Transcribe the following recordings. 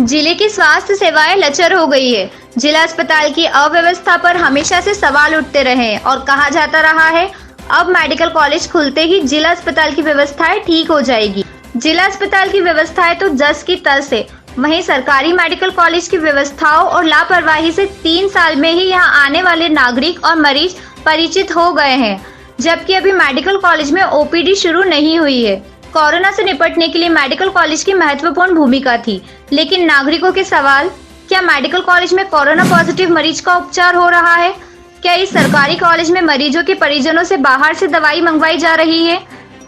जिले की स्वास्थ्य सेवाएं लचर हो गई है। जिला अस्पताल की अव्यवस्था पर हमेशा से सवाल उठते रहे हैं और कहा जाता रहा है अब मेडिकल कॉलेज खुलते ही जिला अस्पताल की व्यवस्थाएं ठीक हो जाएगी। जिला अस्पताल की व्यवस्थाएं तो जस की तस है, वहीं सरकारी मेडिकल कॉलेज की व्यवस्थाओं और लापरवाही से 3 साल में ही यहाँ आने वाले नागरिक और मरीज परिचित हो गए हैं, जबकि अभी मेडिकल कॉलेज में ओपीडी शुरू नहीं हुई है। कोरोना से निपटने के लिए मेडिकल कॉलेज की महत्वपूर्ण भूमिका थी, लेकिन नागरिकों के सवाल, क्या मेडिकल कॉलेज में कोरोना पॉजिटिव मरीज का उपचार हो रहा है? क्या इस सरकारी कॉलेज में मरीजों के परिजनों से बाहर से दवाई मंगवाई जा रही है?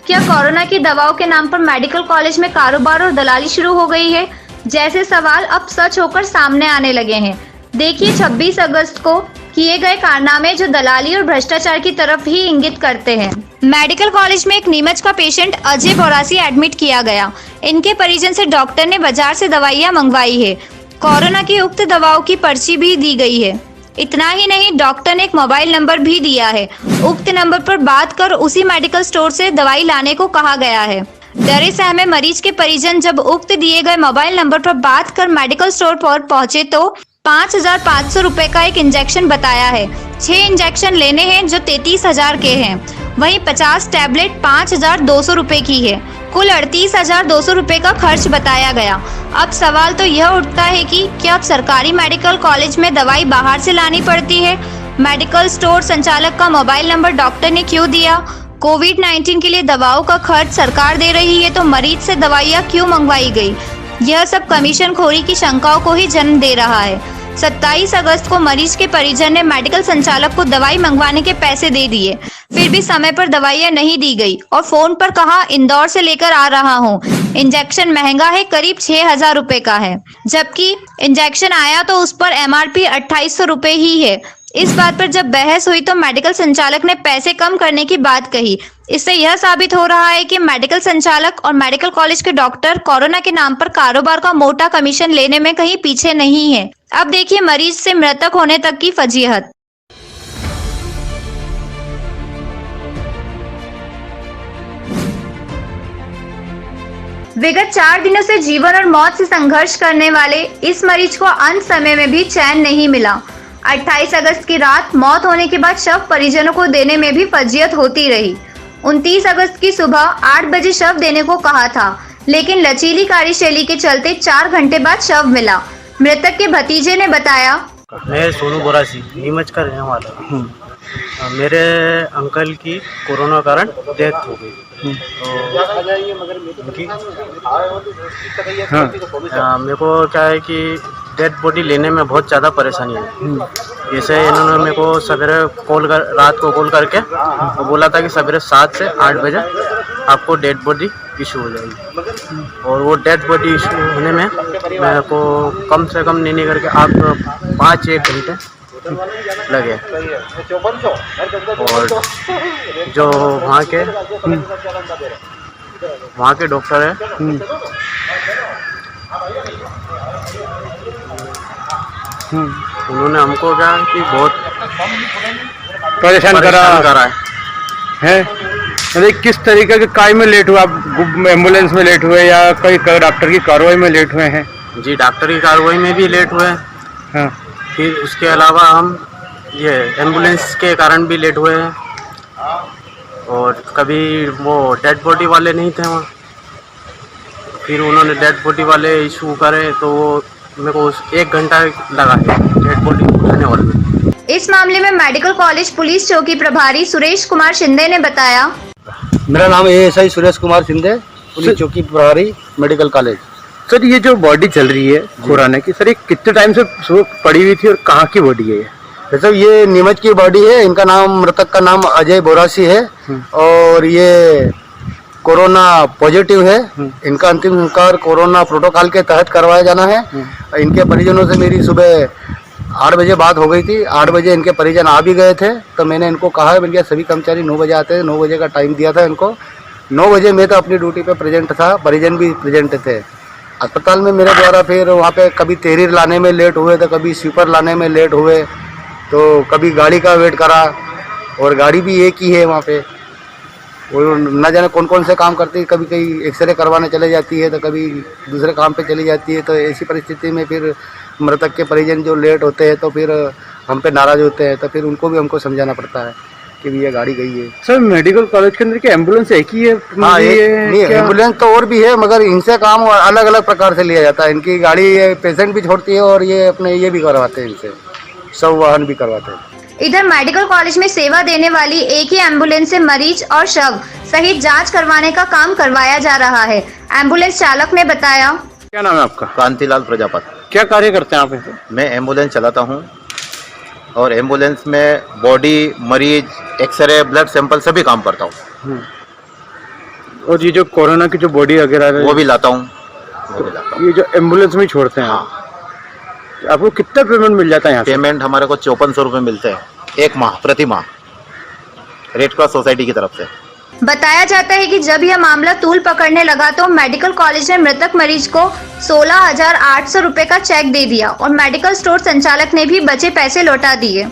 क्या कोरोना की दवाओं के नाम पर मेडिकल कॉलेज में कारोबार और दलाली शुरू हो गई है? जैसे सवाल अब सच होकर सामने आने लगे हैं। देखिए 26 अगस्त को किए गए कारनामे जो दलाली और भ्रष्टाचार की तरफ ही इंगित करते हैं। मेडिकल कॉलेज में एक नीमच का पेशेंट अजय बोरासी एडमिट किया गया। इनके परिजन से डॉक्टर ने बाजार से दवाइयां मंगवाई है। कोरोना की उक्त दवाओं की पर्ची भी दी गई है। इतना ही नहीं, डॉक्टर ने एक मोबाइल नंबर भी दिया है। उक्त नंबर पर बात कर उसी मेडिकल स्टोर से दवाई लाने को कहा गया है। डरे सहमे मरीज के परिजन जब उक्त दिए गए मोबाइल नंबर पर बात कर मेडिकल स्टोर पर पहुंचे तो 5,500 रुपए का एक इंजेक्शन बताया है। 6 इंजेक्शन लेने हैं जो 33,000 के हैं। वहीं 50 टैबलेट 5,200 रुपए की है। कुल 38,200 रुपए का खर्च बताया गया। अब सवाल तो यह उठता है कि क्या अब सरकारी मेडिकल कॉलेज में दवाई बाहर से लानी पड़ती है? मेडिकल स्टोर संचालक का मोबाइल नंबर डॉक्टर ने क्यों दिया? कोविड-19 के लिए दवाओं का खर्च सरकार दे रही है तो मरीज से दवाइयाँ क्यों मंगवाई गई? यह सब कमीशन खोरी की शंकाओं को ही जन्म दे रहा है। 27 अगस्त को मरीज के परिजन ने मेडिकल संचालक को दवाई मंगवाने के पैसे दे दिए, फिर भी समय पर दवाइयां नहीं दी गई और फोन पर कहा इंदौर से लेकर आ रहा हूं। इंजेक्शन महंगा है, करीब 6,000 रुपए का है, जबकि इंजेक्शन आया तो उस पर MRP 2,800 रुपए ही है। इस बात पर जब बहस हुई तो मेडिकल संचालक ने पैसे कम करने की बात कही। इससे यह साबित हो रहा है कि मेडिकल संचालक और मेडिकल कॉलेज के डॉक्टर कोरोना के नाम पर कारोबार का मोटा कमीशन लेने में कहीं पीछे नहीं है। अब देखिए मरीज से मृतक होने तक की फजीहत। विगत 4 दिनों से जीवन और मौत से संघर्ष करने वाले इस मरीज को अंत समय में भी चैन नहीं मिला। 28 अगस्त की रात मौत होने के बाद शव परिजनों को देने में भी फजीयत होती रही। 29 अगस्त की सुबह 8 बजे शव देने को कहा था, लेकिन लचीली कार्यशैली के चलते 4 घंटे बाद शव मिला। मृतक के भतीजे ने बताया, मैं सोनू बोरासी नीमच का रहने वाला हूँ। मेरे अंकल की कोरोना कारण डेथ हो गई। मेरे को क्या है कि डेड बॉडी लेने में बहुत ज़्यादा परेशानी है। जैसे इन्होंने मेरे को सवेरे रात को कॉल करके तो बोला था कि सवेरे 7 से 8 बजे आपको डेड बॉडी इशू हो जाएगी, और वो डेड बॉडी इशू होने में मेरे को कम से कम नहीं करके आप 5-1 घंटे लगे। और जो वहाँ के डॉक्टर है उन्होंने हमको क्या कि बहुत परेशान करा है। किस तरीके के काय में लेट हुआ? आप एम्बुलेंस में लेट हुए या कोई डॉक्टर की कार्रवाई में लेट हुए हैं? जी, डॉक्टर की कार्रवाई में भी लेट हुए। हाँ। फिर उसके अलावा हम ये एम्बुलेंस के कारण भी लेट हुए हैं, और कभी वो डेड बॉडी वाले नहीं थे वहाँ, फिर उन्होंने डेड बॉडी वाले इशू करे तो वो मेरे को 1 घंटा लगा है डेड बॉडी उठाने वाले। इस मामले में मेडिकल कॉलेज पुलिस चौकी प्रभारी सुरेश कुमार शिंदे ने बताया, मेरा नाम ASI सुरेश कुमार शिंदे, पुलिस चौकी प्रभारी मेडिकल कॉलेज। सर, ये जो बॉडी चल रही है कोरोना की, सर ये कितने टाइम से पड़ी हुई थी और कहाँ की बॉडी है? सर ये नीमच की बॉडी है। इनका नाम, मृतक का नाम अजय बोरासी है और ये कोरोना पॉजिटिव है। इनका अंतिम संस्कार कोरोना प्रोटोकॉल के तहत करवाया जाना है। इनके परिजनों से मेरी सुबह 8 बजे बात हो गई थी। 8 बजे इनके परिजन आ भी गए थे, तो मैंने इनको कहा, मैंने सभी कर्मचारी 9 बजे आते हैं, 9 बजे का टाइम दिया था इनको। 9 बजे मैं तो अपनी ड्यूटी पे प्रेजेंट था, परिजन भी प्रेजेंट थे अस्पताल में मेरे द्वारा। फिर वहाँ पे कभी तहरीर लाने में लेट हुए तो कभी स्वीपर लाने में लेट हुए, तो कभी गाड़ी का वेट करा, और गाड़ी भी एक ही है वहाँ पे। वो न जाने कौन कौन से काम करती है, कभी कहीं एक्सरे करवाने चले जाती है तो कभी दूसरे काम पे चली जाती है। तो ऐसी परिस्थिति में फिर मृतक के परिजन जो लेट होते हैं तो फिर हम पे नाराज होते हैं, तो फिर उनको भी हमको समझाना पड़ता है कि भैया गाड़ी गई है। सर मेडिकल कॉलेज के अंदर क्या एम्बुलेंस एक ही है? हाँ, नहीं एम्बुलेंस तो और भी है, मगर इनसे काम अलग अलग प्रकार से लिया जाता है। इनकी गाड़ी पेशेंट भी छोड़ती है और ये अपने ये भी करवाते हैं, इनसे सब वाहन भी करवाते हैं। इधर मेडिकल कॉलेज में सेवा देने वाली एक ही एम्बुलेंस से मरीज और शव सहित जांच करवाने का काम करवाया जा रहा है। एम्बुलेंस चालक ने बताया, क्या नाम है आपका? कांतिलाल प्रजापति। क्या कार्य करते हैं आप यहाँ पे? मैं एम्बुलेंस चलाता हूँ और एम्बुलेंस में बॉडी, मरीज, एक्सरे, ब्लड सैंपल सभी काम करता हूँ। और ये जो कोरोना की जो बॉडी वगैरह वो भी लाता हूँ। ये जो एम्बुलेंस में छोड़ते हैं हाँ। आपको कितना पेमेंट मिल जाता है यहाँ से? पेमेंट हमारे को 5400 रुपये मिलते हैं एक माह, प्रति माह, रेड क्रॉस सोसाइटी की तरफ से। बताया जाता है कि जब यह मामला तूल पकड़ने लगा तो मेडिकल कॉलेज ने मृतक मरीज को 16,800 रुपए का चेक दे दिया और मेडिकल स्टोर संचालक ने भी बचे पैसे लौटा दिए।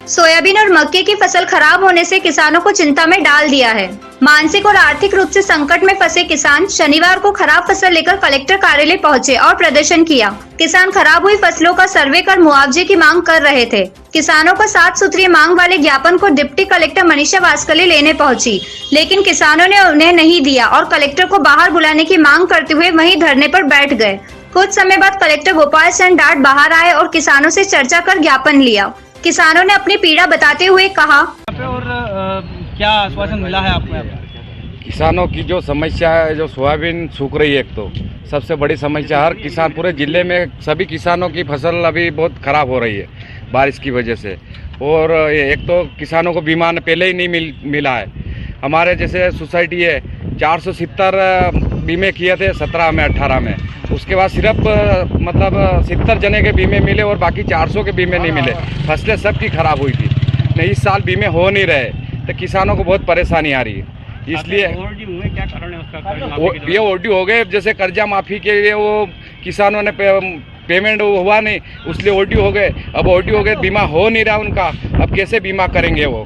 सोयाबीन और मक्के की फसल खराब होने से किसानों को चिंता में डाल दिया है। मानसिक और आर्थिक रूप से संकट में फंसे किसान शनिवार को खराब फसल लेकर कलेक्टर कार्यालय पहुंचे और प्रदर्शन किया। किसान खराब हुई फसलों का सर्वे कर मुआवजे की मांग कर रहे थे। किसानों को 7 सूत्रीय मांग वाले ज्ञापन को डिप्टी कलेक्टर मनीषा वास्कले लेने पहुंची, लेकिन किसानों ने उन्हें नहीं दिया और कलेक्टर को बाहर बुलाने की मांग करते हुए वहीं धरने पर बैठ गए। कुछ समय बाद कलेक्टर गोपाल चंद डाट बाहर आए और किसानों से चर्चा कर ज्ञापन लिया। किसानों ने अपनी पीड़ा बताते हुए कहा, और क्या आश्वासन मिला है आपको? किसानों की जो समस्या है, जो सोयाबीन सूख रही है, एक तो सबसे बड़ी समस्या, हर किसान पूरे जिले में सभी किसानों की फसल अभी बहुत खराब हो रही है बारिश की वजह से। और एक तो किसानों को बीमा पहले ही नहीं मिला है। हमारे जैसे सोसाइटी है 470 बीमे किए थे 17 में 18 में, उसके बाद सिर्फ मतलब 70 जने के बीमे मिले और बाकी 400 के बीमे नहीं मिले। फसलें सबकी खराब हुई थी। नहीं, इस साल बीमे हो नहीं रहे तो किसानों को बहुत परेशानी आ रही है। इसलिए क्या कारण है उसका? ये ओवरड्यू हो गए। जैसे कर्जा माफ़ी के लिए वो किसानों ने पेमेंट हुआ नहीं, उसलिए ओवरड्यू हो गए। अब ओवरड्यू हो गए, बीमा हो नहीं रहा उनका, अब कैसे बीमा करेंगे वो?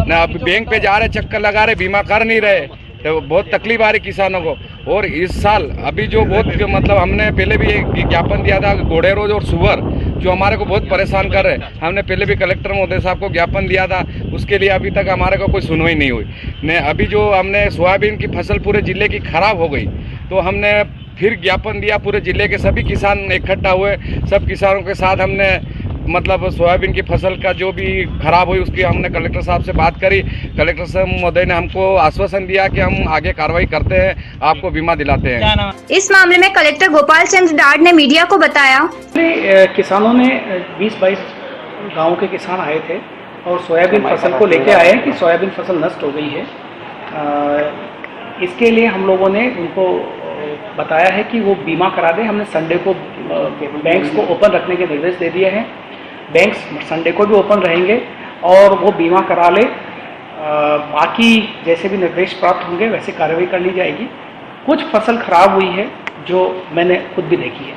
ना अब बैंक पे जा रहे, चक्कर लगा रहे, बीमा कर नहीं रहे, तो बहुत तकलीफ आ रही किसानों को। और इस साल अभी जो बहुत मतलब हमने पहले भी एक ज्ञापन दिया था, घोड़े रोज और सुअर जो हमारे को बहुत परेशान कर रहे, हमने पहले भी कलेक्टर महोदय साहब को ज्ञापन दिया था, उसके लिए अभी तक हमारे को कोई सुनवाई नहीं हुई। ने अभी जो हमने सोयाबीन की फसल पूरे जिले की खराब हो गई तो हमने फिर ज्ञापन दिया, पूरे जिले के सभी किसान इकट्ठा हुए, सब किसानों के साथ हमने मतलब सोयाबीन की फसल का जो भी खराब हुई उसकी हमने कलेक्टर साहब से बात करी। कलेक्टर साहब महोदय ने हमको आश्वासन दिया कि हम आगे कार्रवाई करते हैं, आपको बीमा दिलाते हैं। इस मामले में कलेक्टर गोपाल चंद डाट ने मीडिया को बताया, किसानों ने 20-22 गाँव के किसान आए थे और सोयाबीन फसल को लेके आए कि सोयाबीन फसल नष्ट हो गई है। इसके लिए हम लोगों ने उनको बताया है कि वो बीमा करा दें। हमने संडे को बैंक्स को ओपन रखने के निर्देश दे दिए हैं। बैंक्स संडे को भी ओपन रहेंगे और वो बीमा करा ले। बाकी जैसे भी निर्देश प्राप्त होंगे वैसे कार्रवाई करनी जाएगी। कुछ फसल खराब हुई है जो मैंने खुद भी देखी है।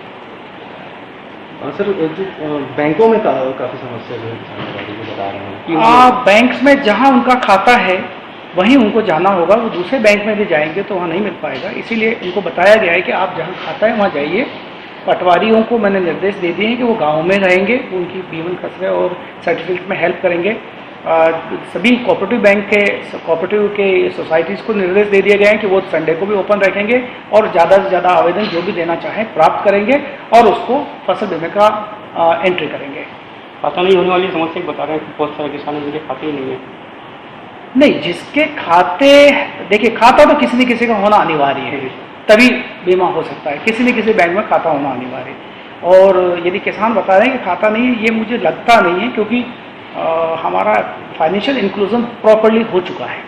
सर, बैंकों में काफ़ी समस्या बता रहे हैं। बैंक्स में जहां उनका खाता है वहीं उनको जाना होगा। वो दूसरे बैंक में भी जाएंगे तो वहाँ नहीं मिल पाएगा। इसीलिए उनको बताया गया है कि आप जहाँ खाता है वहाँ जाइए। पटवारियों को मैंने निर्देश दे दिए हैं कि वो गाँव में रहेंगे, उनकी बीवन खसरे और सर्टिफिकेट में हेल्प करेंगे। सभी कोऑपरेटिव के सोसाइटीज़ को निर्देश दे दिए गए हैं कि वो संडे को भी ओपन रखेंगे और ज़्यादा से ज़्यादा आवेदन जो भी देना चाहें प्राप्त करेंगे और उसको फसल बीमे का एंट्री करेंगे। खाता नहीं होने वाली समस्या बता रहे हैं कि बहुत सारे किसानों जिनके खाते ही नहीं है। नहीं, जिसके खाते, देखिए खाता तो किसी न किसी का होना अनिवार्य है, तभी बीमा हो सकता है। किसी न किसी बैंक में खाता होना अनिवार्य है। और यदि किसान बता रहे हैं कि खाता नहीं है, ये मुझे लगता नहीं है, क्योंकि हमारा फाइनेंशियल इंक्लूजन प्रॉपर्ली हो चुका है।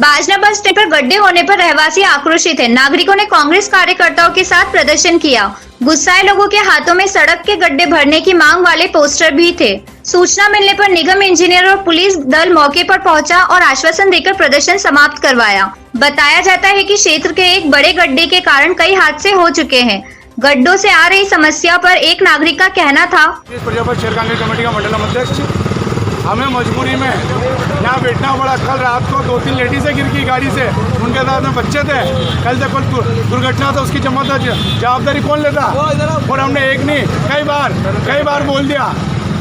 बाजना बस स्टैंड पर गड्ढे होने पर रहवासी आक्रोशित है। नागरिकों ने कांग्रेस कार्यकर्ताओं के साथ प्रदर्शन किया। गुस्साए लोगों के हाथों में सड़क के गड्ढे भरने की मांग वाले पोस्टर भी थे। सूचना मिलने पर निगम इंजीनियर और पुलिस दल मौके पर पहुंचा और आश्वासन देकर प्रदर्शन समाप्त करवाया। बताया जाता है कि क्षेत्र के एक बड़े गड्ढे के कारण कई हादसे हो चुके हैं। गड्ढों से आ रही समस्या पर एक नागरिक का कहना था, प्रजापत शहर कांग्रेस कमेटी का मंडल अध्यक्ष, हमें मजबूरी में यहाँ बैठना पड़ा। कल रात को 2-3 लेडीज़ें गिर गई गाड़ी से, उनके साथ में बच्चे थे। कल से कोई दुर्घटना तो उसकी जवाबदारी कौन लेता? और हमने एक नहीं कई बार बोल दिया,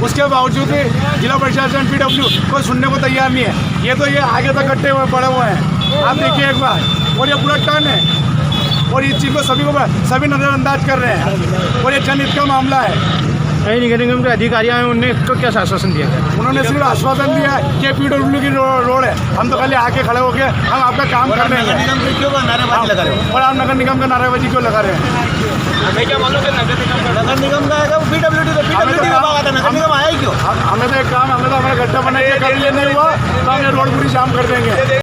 उसके बावजूद भी जिला प्रशासन PW कोई सुनने को तैयार नहीं है। ये आगे तक कट्टे हुए पड़े हुए हैं, आप देखिए एक बार। और ये पूरा टर्न है और इस चीज़ को सभी नज़रअंदाज कर रहे हैं और ये जनहित का मामला है। नगर निगम के अधिकारी हैं, उन्होंने इसको क्या आश्वासन दिया? उन्होंने सिर्फ आश्वासन दिया है कि PW की रोड है, हम तो खाली आके खड़े होके हम आपका काम कर रहे हैं। और आप नगर निगम का नारेबाजी क्यों लगा रहे हैं? हमें क्या मालूम कि नगर निगम का आएगा, PWD विभाग आता है, नगर निगम आया ही क्यों? हमें तो एक काम, हमें तो हमारा गड्ढा बना के कर लेने हुआ तो हम ये रोड पूरी जाम कर देंगे।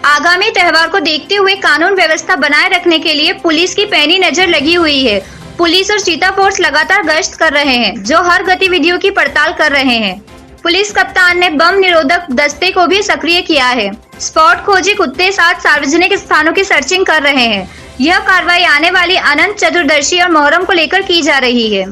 आगामी त्योहार को देखते हुए कानून व्यवस्था बनाए रखने के लिए पुलिस की पैनी नजर लगी हुई है। पुलिस और चीता फोर्स लगातार गश्त कर रहे हैं, जो हर गतिविधियों की पड़ताल कर रहे हैं। पुलिस कप्तान ने बम निरोधक दस्ते को भी सक्रिय किया है। स्पॉट खोजी कुत्ते साथ सार्वजनिक स्थानों की सर्चिंग कर रहे हैं। यह कार्रवाई आने वाली अनंत चतुर्दशी और मोहर्रम को लेकर की जा रही है।